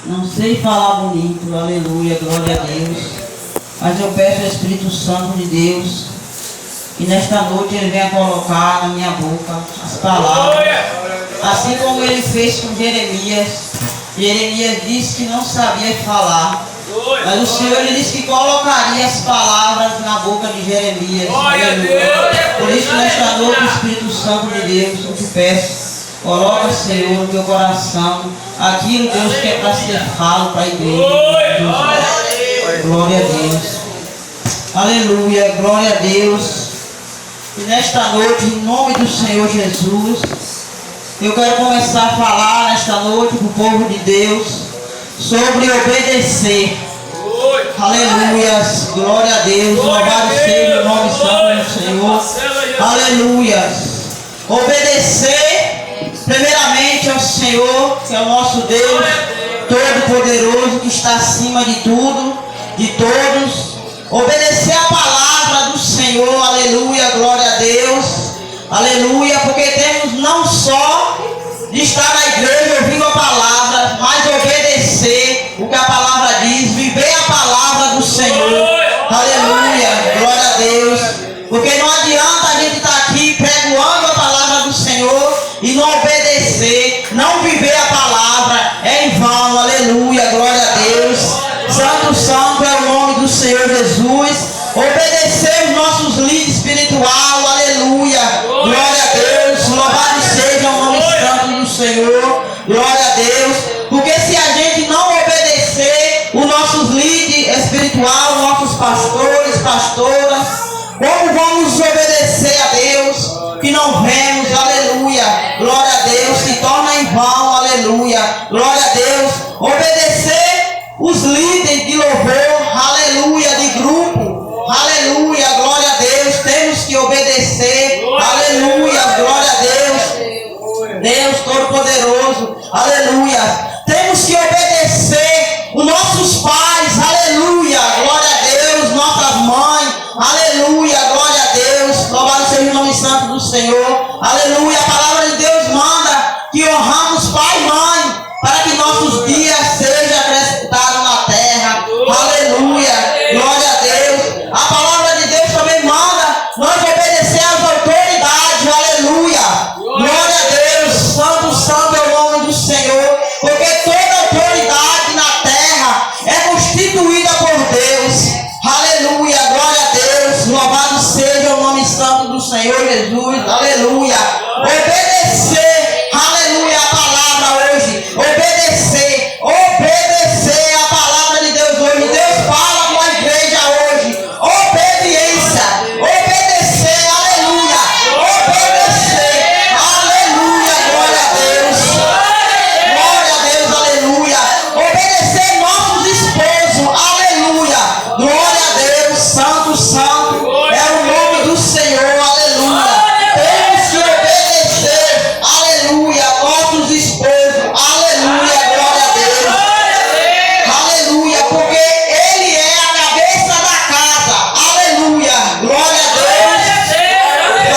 Não sei falar bonito, aleluia, glória a Deus. Mas eu peço ao Espírito Santo de Deus que nesta noite Ele venha colocar na minha boca as palavras. Assim como Ele fez com Jeremias. Jeremias disse que não sabia falar. Mas o Senhor Ele disse que colocaria as palavras na boca de Jeremias. Por isso nesta noite o Espírito Santo de Deus, eu te peço. Coloca, Senhor, no teu coração aquilo, Deus, que é para ser falo para a igreja. Glória a Deus. Aleluia, glória a Deus. E nesta noite, em nome do Senhor Jesus, eu quero começar a falar nesta noite para o povo de Deus sobre obedecer. Aleluia, glória a Deus. Louvado seja o nome santo do Senhor. Aleluia. Obedecer primeiramente ao Senhor, que é o nosso Deus Todo-Poderoso, que está acima de tudo, de todos. Obedecer a palavra do Senhor, aleluia, glória a Deus, aleluia, porque temos não só de estar na igreja ouvindo a palavra, mas obedecer o que a palavra diz, viver a palavra do Senhor, aleluia, glória a Deus, porque não adianta a gente estar aqui pregoando a palavra do Senhor e não obedecer, não viver a palavra, é em vão, aleluia, glória a Deus. Santo, santo é o nome do Senhor Jesus. Obedecer os nossos líderes espiritual, aleluia, glória a Deus. Louvado seja o nome santo do Senhor, glória a Deus. Porque se a gente não obedecer os nossos líderes espiritual, nossos pastores, pastoras, como vamos obedecer a Deus que não vemos, aleluia, glória a Deus, se torna em vão, aleluia, glória a Deus. Obedecer os líderes de louvor, aleluia, de grupo, aleluia, glória a Deus, temos que obedecer, aleluia, glória a Deus, Deus Todo-Poderoso, aleluia, temos que obedecer os nossos pais, aleluia, glória a Deus, nossas mães, aleluia, glória a Deus, louvado seja o nome santo do Senhor, aleluia. A palavra de Deus manda que honramos pai e mãe, para que nossos dias sejam acrescentados na terra, aleluia, glória a Deus. A palavra de Deus também manda nós obedecer às autoridades, aleluia, glória a Deus. Santo, santo é o nome do Senhor, porque toda autoridade na terra é constituída por Deus, aleluia, glória a Deus. Louvado seja o nome santo do Senhor Jesus, aleluia. Obedecer, aleluia, a palavra hoje, obedecer a palavra de Deus hoje. Deus fala com a igreja hoje, obediência, obedecer, aleluia, obedecer, aleluia, glória a Deus, aleluia, obedecer nossos esposos, aleluia, glória a Deus. Santo, santo é o nome do Senhor, aleluia. Temos que obedecer, aleluia, nossos esposos, aleluia, glória a Deus, aleluia, porque Ele é a cabeça da casa, aleluia, glória a Deus,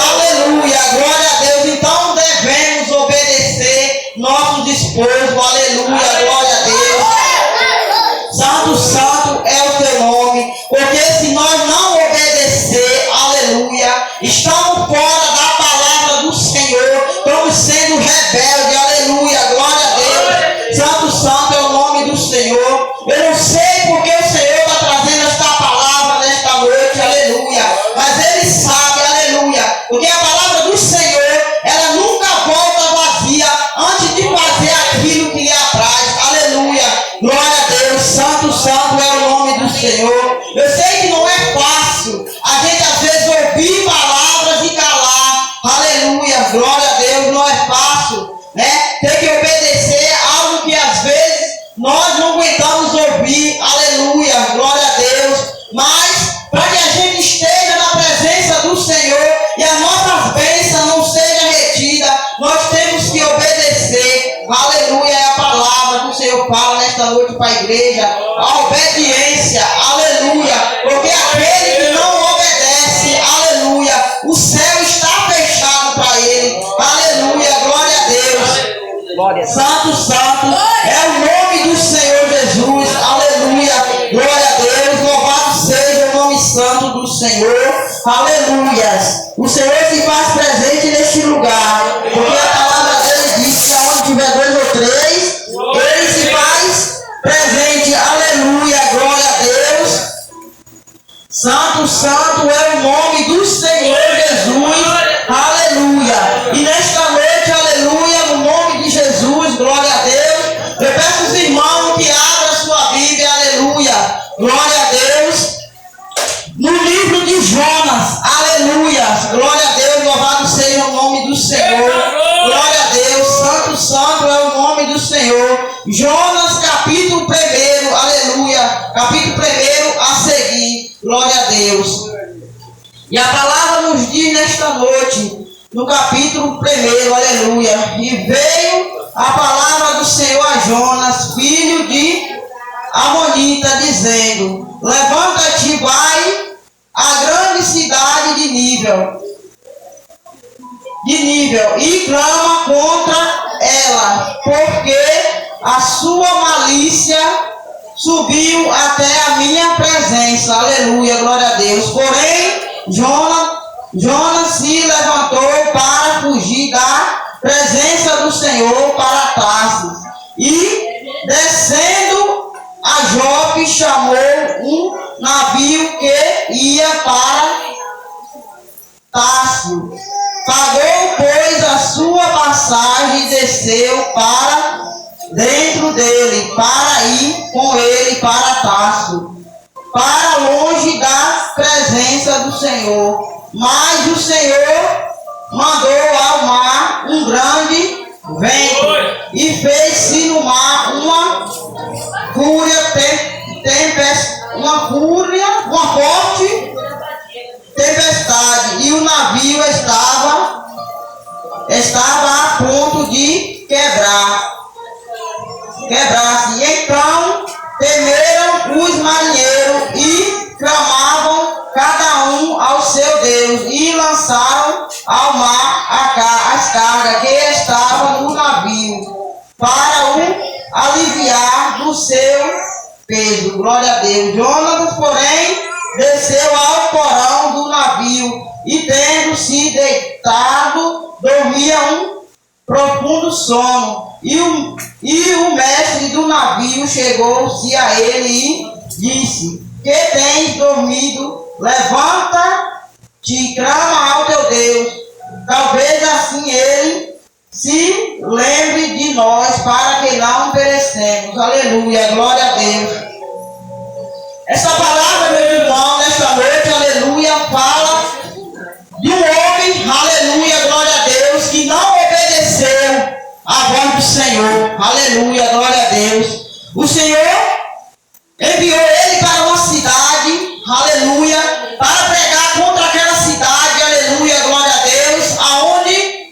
aleluia, glória a Deus. Então devemos obedecer nossos esposos, aleluia, glória a Deus. Santo, santo é o teu nome, porque se nós não obedecer, aleluia, estamos fora da palavra do Senhor, estamos sendo rebeldes, aleluia, glória a Deus. Santo, santo é o nome do Senhor. Eu não sei porque o Senhor está trazendo esta palavra nesta noite, aleluia, mas Ele sabe, aleluia, porque a palavra do Senhor, ela nunca volta vazia antes de fazer aquilo que lhe apraz, aleluia, glória a Deus. Santo, santo é o nome do Senhor. Eu sei que não é fácil a gente às vezes ouvir palavras e calar, aleluia, glória a Deus, não é fácil, né? Ter que obedecer algo que às vezes nós não aguentamos ouvir, aleluia, glória a Deus, mas para que a gente esteja na presença do Senhor e as nossas bênçãos não sejam retidas, nós temos que obedecer, aleluia, é a palavra que o Senhor fala nesta noite para a igreja, a obediência, aleluia, porque aquele que não obedece, aleluia, o céu está fechado para ele, aleluia, glória a Deus. Santo, santo é o nome do Senhor Aleluias. O Senhor se faz presente neste lugar, porque a palavra dele diz que onde tiver 2 ou 3, ele se faz presente. Aleluia, glória a Deus. Santo, santo é o nome do Senhor Jesus. Aleluia. E nesta noite, aleluia, no nome de Jesus, glória a Deus. Eu peço aos irmãos que abram a sua Bíblia, aleluia, glória a Deus. No livro de Jonas, aleluia, glória a Deus, louvado seja o nome do Senhor, glória a Deus, santo, santo é o nome do Senhor. Jonas, capítulo 1, aleluia, capítulo 1 a seguir, glória a Deus. E a palavra nos diz nesta noite, no capítulo 1, aleluia, e veio a palavra do Senhor a Jonas, filho de Amonita, dizendo: levanta-te, vai à grande cidade de Nínive e clama contra ela, porque a sua malícia subiu até a minha presença. Aleluia, glória a Deus. Porém, Jonas se levantou para fugir da presença do Senhor para Tarsis, e descendo a Jope, chamou um navio que ia para Tarsis. Pagou, pois, a sua passagem e desceu para dentro dele, para ir com ele para Tarsis, para longe da presença do Senhor. Mas o Senhor mandou ao mar um grande vento, e fez-se no mar uma forte tempestade, e o navio estava a ponto de quebrar-se. Então temeram os marinheiros e clamavam cada um ao seu Deus, e lançaram ao mar as cargas que estavam no navio, para o aliviar do seu peso. Glória a Deus. Jonas, porém, desceu ao porão do navio, e tendo-se deitado, dormia um profundo sono. E o mestre do navio chegou-se a ele e disse: que tens dormido? Levanta-te, clama ao teu Deus. Talvez assim ele se lembre de nós, para que não perecemos. Aleluia, glória a Deus. Essa palavra, meu irmão, nesta noite, aleluia, fala de um homem, aleluia, glória a Deus, que não obedeceu à voz do Senhor. Aleluia, glória a Deus. O Senhor enviou ele para uma cidade, aleluia, para pregar contra aquela cidade, aleluia, glória a Deus, aonde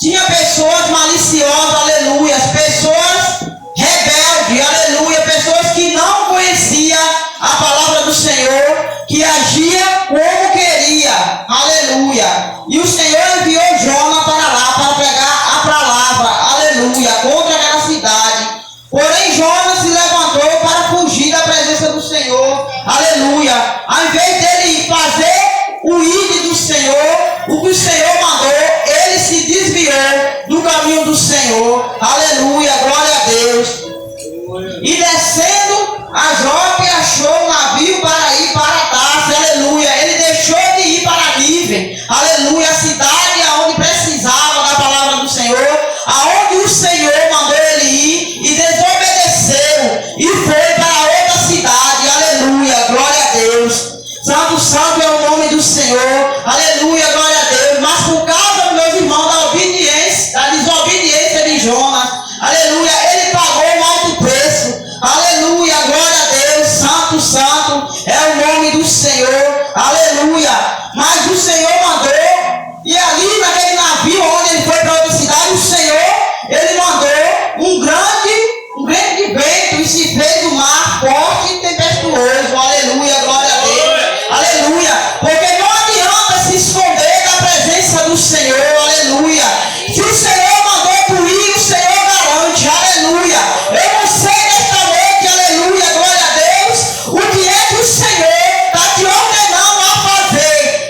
tinha pessoas maliciosas, aleluia, pessoas rebeldes, aleluia, pessoas que não conheciam a palavra do Senhor, que agia como queria, aleluia. E o Senhor enviou Jonas para lá, para pregar a palavra, aleluia, contra aquela cidade. Porém, Jonas se levantou para fugir da presença do Senhor, aleluia. Ao invés dele fazer o ídolo do Senhor, o que o Senhor mandou, ele se desviou do caminho do Senhor, aleluia, glória a Deus. E descendo a Jope, achou um navio para ir para Tarsis, aleluia. Ele deixou de ir para Nínive, aleluia, a cidade aonde precisava da palavra do Senhor, aonde o Senhor mandou ele ir, e desobedeceu e foi para outra cidade, aleluia, glória a Deus. Santo, santo é o nome do Senhor, aleluia, glória a Deus. Mas por causa, meus irmãos, da obediência, da desobediência de Jonas, aleluia, ele pagou um alto preço, aleluia, glória a Deus. Santo, santo é o nome do Senhor, aleluia. Mas o Senhor mandou, e ali naquele navio onde ele foi para outra cidade, o Senhor, ele mandou um grande vento, e se fez um mar forte e tempestuoso, aleluia, glória a Deus, aleluia. Porque não adianta se esconder da presença do Senhor, aleluia. Se o Senhor mandou tu ir, o Senhor garante, aleluia. Eu não sei nesta noite, aleluia, glória a Deus, o que é que o Senhor está te ordenando a fazer,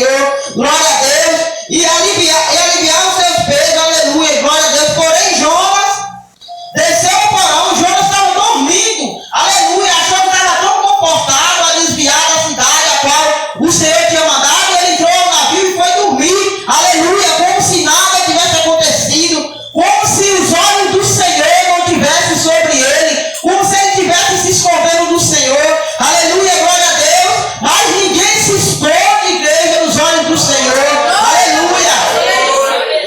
Senhor, glória a Deus, e aliviar os seus pesos, aleluia, glória a Deus. Porém, Jonas desceu ao porão. Jonas estava dormindo, aleluia, achou que estava tão comportado a desviar da cidade a qual o Senhor tinha mandado. Ele entrou no navio e foi dormir, aleluia, como se nada tivesse acontecido, como se os olhos do Senhor não tivessem sobre ele, como se ele estivesse se escondendo do Senhor, aleluia, glória a Deus. Mas ninguém se esconde, igreja, nos olhos do Senhor, aleluia.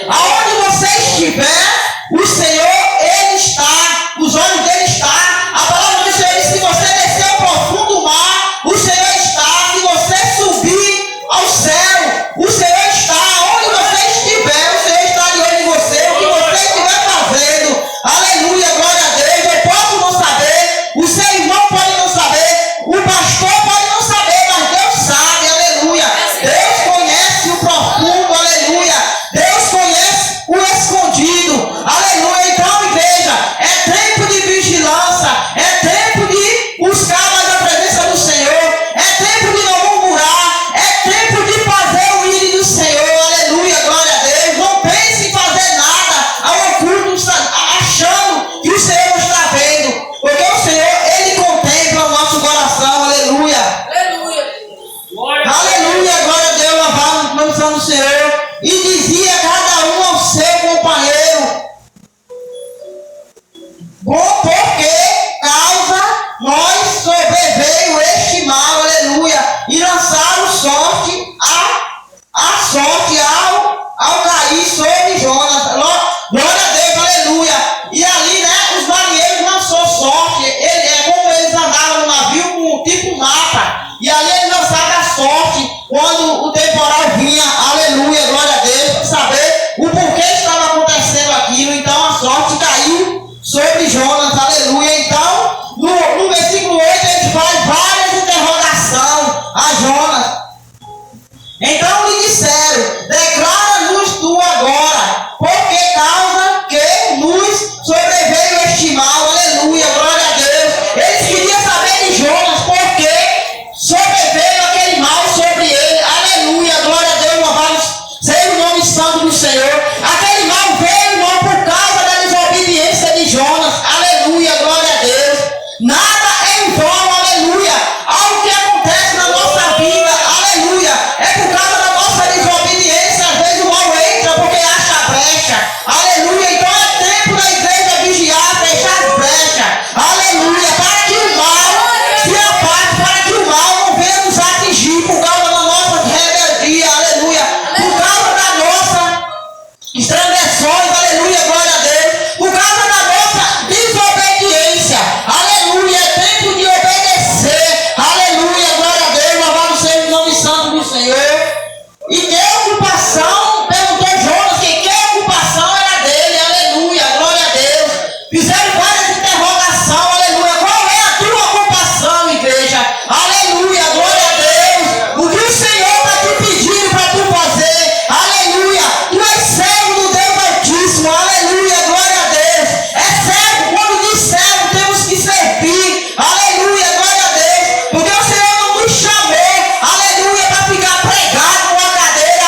Aonde você estiver, o Senhor, Ele está, os olhos dele estão. A palavra do Senhor diz: se você descer ao profundo mar, o Senhor está. Se você subir ao céu, o Senhor está. Onde você estiver, o Senhor está de olho em você. O que você estiver fazendo, aleluia, glória a Deus. Eu posso não saber, o seu irmão pode não saber, o pastor pode não saber, mas Deus sabe, aleluia. Deus conhece o profundo, aleluia. Deus conhece o escondido, aleluia. Então, igreja, é tempo de vigilância, é tempo de buscar mais a presença do Senhor, é tempo de não murmurar, é tempo de fazer o ídolo do Senhor, aleluia, glória a Deus. Não pense em fazer nada ao oculto, achando que o Senhor não está vendo, porque o Senhor, Ele contempla o nosso coração, aleluia. Aleluia, glória a Deus, louvado o nome do Senhor. E dizia cada um ao seu companheiro: bom, porque causa nós sobreveio este mal, aleluia. E lançaram sorte a sorte ao cair sobre Jonas. Glória a Deus, aleluia. E ali, né, os marinheiros lançou sorte. Como eles andavam no navio com um tipo mapa. E ali eles lançaram a sorte quando o temporal vinha, aleluia, glória a Deus, para saber o porquê estava acontecendo aquilo. Então a sorte caiu sobre Jonas, aleluia. Então, no versículo 8, ele faz várias interrogações a Jonas. Então lhe disseram: declara-nos tu agora, porque causa que nos sobreveio este mal, aleluia, glória a Deus. Eles queriam saber de Jonas, porque sobreveio aquele mal sobre ele, aleluia, glória a Deus, louvado seja o nome santo do Senhor. Aquele mal veio não por causa da desobediência de Jonas, aleluia, glória a Deus. Nada é em vão, aleluia. Algo que acontece na nossa vida, aleluia, é por causa da nossa desobediência. Às vezes o mal entra porque acha a brecha, aleluia. Então é tempo da igreja vigiar, fechar as brechas, aleluia, para que o mal se afaste, para que o mal não venha nos atingir por causa da nossa rebeldia, aleluia, por causa da nossa transgressões, aleluia, glória a Deus, por causa da nossa desobediência, aleluia. É tempo de obedecer, aleluia, glória a Deus, louvado seja o nome santo do Senhor. E que ocupação, perguntou Jonas, que ocupação era dele, aleluia, glória a Deus. Fizeram várias interrogações, aleluia. Qual é a tua ocupação, igreja? Aleluia, glória a Deus. O que o Senhor está te pedindo para tu fazer, aleluia. Tu és servo do Deus Altíssimo, aleluia, glória a Deus. É servo, quando diz servo, temos que servir, aleluia, glória a Deus. Porque o Senhor não nos chamou, aleluia, para ficar pregado numa cadeira,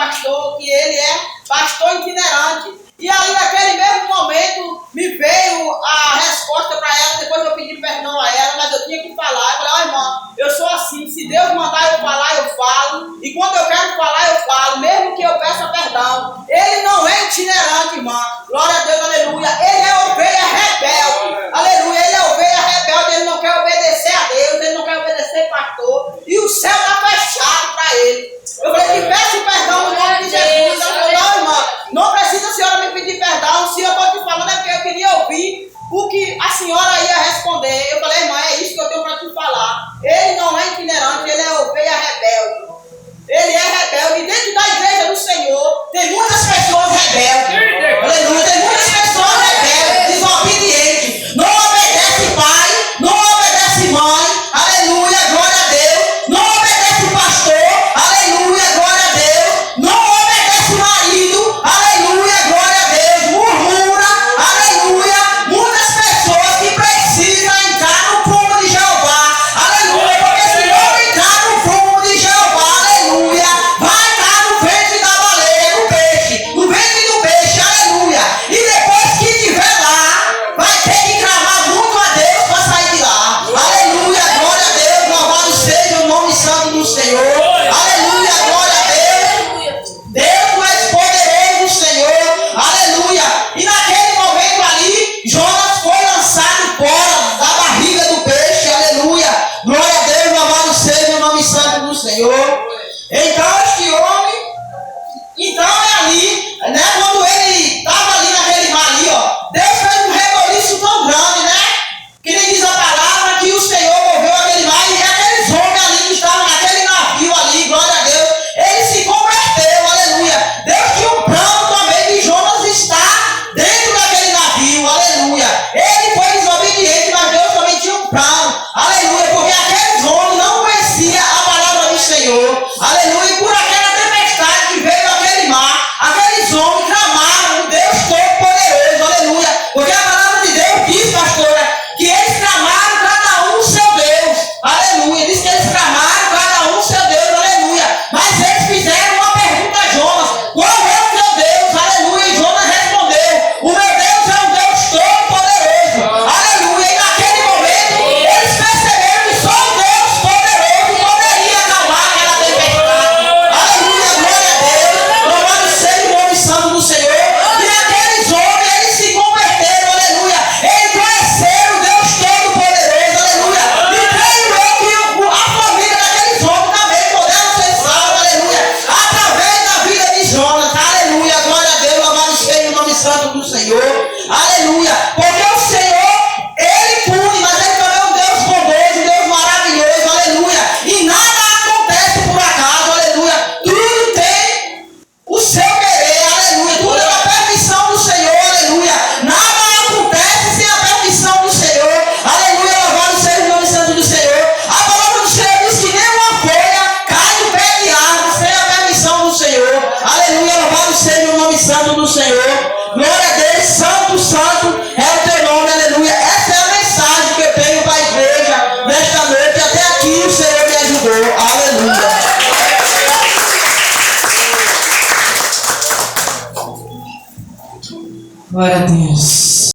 pastor que ele é pastor itinerante. E aí, naquele mesmo momento, me veio a resposta para ela. Depois eu pedi perdão a ela, mas eu tinha que falar. Eu falei, ó, irmã, eu sou assim. Se Deus mandar eu falar, eu falo. E quando eu quero falar, eu falo, mesmo que eu peça perdão. Ele não é itinerante, irmã. Glória a Deus, aleluia. Ele é ovelha rebelde. Aleluia. Ele é ovelha rebelde. Ele não quer obedecer a Deus. Ele não quer obedecer pastor. E o céu está fechado para ele. Eu falei, te peço perdão no nome de Jesus. Ela falou, não, irmã, não precisa a senhora me pedir perdão. Se eu estou te falando é porque eu queria ouvir o que a senhora ia responder. Eu falei, irmã, é isso que eu tenho para te falar. Ele não é itinerante, ele é ovelha rebelde. Ele é rebelde. E dentro da igreja do Senhor tem muitas pessoas rebeldes. Aleluia, tem muitas pessoas rebeldes, desobedientes. Não obedece pai, não obedece mãe. Aleluia, glória a Deus. Não obedece pastor. Aleluia, glória a Deus. Não obedece marido. Aleluia, glória a Deus. Murmura. Aleluia. Muitas pessoas que precisam entrar no fundo de Jeová. Aleluia, porque se não entrar no fundo de Jeová, aleluia, vai estar no ventre da baleia, no peixe, no ventre do peixe, aleluia. E depois que estiver lá, vai ter que clamar muito a Deus para sair de lá. Aleluia, glória a Deus, louvado seja o nome santo do Senhor. Aleluia, glória a Deus. Deus é poderoso, Senhor. Aleluia. E naquele momento ali, Jonas foi lançado fora da barriga do peixe. Aleluia. Glória a Deus, louvado seja o nome santo do Senhor. Então este homem, então é ali, né, quando ele estava ali naquele mar ali, ó, Deus fez um reboliço tão grande, né, que ele diz a palavra que o Senhor moveu aquele mar e aqueles homens ali que estavam naquele navio ali, glória a Deus, ele se converteu, aleluia. Deus tinha um plano também de Jonas estar dentro daquele navio, aleluia. Ele foi desobediente, mas Deus também tinha um plano, aleluia, porque aqueles homens não conheciam a palavra do Senhor, aleluia, e por aquela tempestade que veio aquele mar, aqueles homens clamaram o Deus Todo-Poderoso, aleluia, porque a palavra de Deus diz, pastora, que eles clamaram cada um o seu Deus, aleluia, diz que eles clamaram cada um o seu Deus, aleluia, mas eles fizeram uma pergunta a Jonas, qual é o teu Deus, aleluia, e Jonas respondeu, o meu Deus é um Deus Todo-Poderoso, aleluia, e naquele momento eles perceberam que só o Deus Poderoso poderia acalmar aquela tempestade, aleluia, glória a Deus, louvado seja o nome santo do Senhor, e aqueles homens, eles se converteram, aleluia, eles conheceram o Deus Todo-Poderoso, aleluia, e creio eu que a família daqueles homens também puderam ser salvos, aleluia, através da vida de Jonas, aleluia, glória a Deus, louvado seja o nome santo do Senhor, aleluia, porque o Senhor, ele pune, mas ele também é um Deus bondoso, um Deus maravilhoso, aleluia, e nada acontece por acaso, aleluia, tudo tem o seu querer, aleluia, tudo é a permissão do Senhor, aleluia, nada acontece sem a permissão do Senhor, aleluia, louvado seja o nome santo do Senhor. A palavra do Senhor diz que nenhuma folha cai do pé de árvore sem a permissão do Senhor, aleluia, louvado seja o nome santo do Senhor, glória a Deus, santo, santo é o teu nome, aleluia. Essa é a mensagem que eu tenho para a igreja nesta noite, até aqui o Senhor me ajudou, aleluia. Glória a Deus.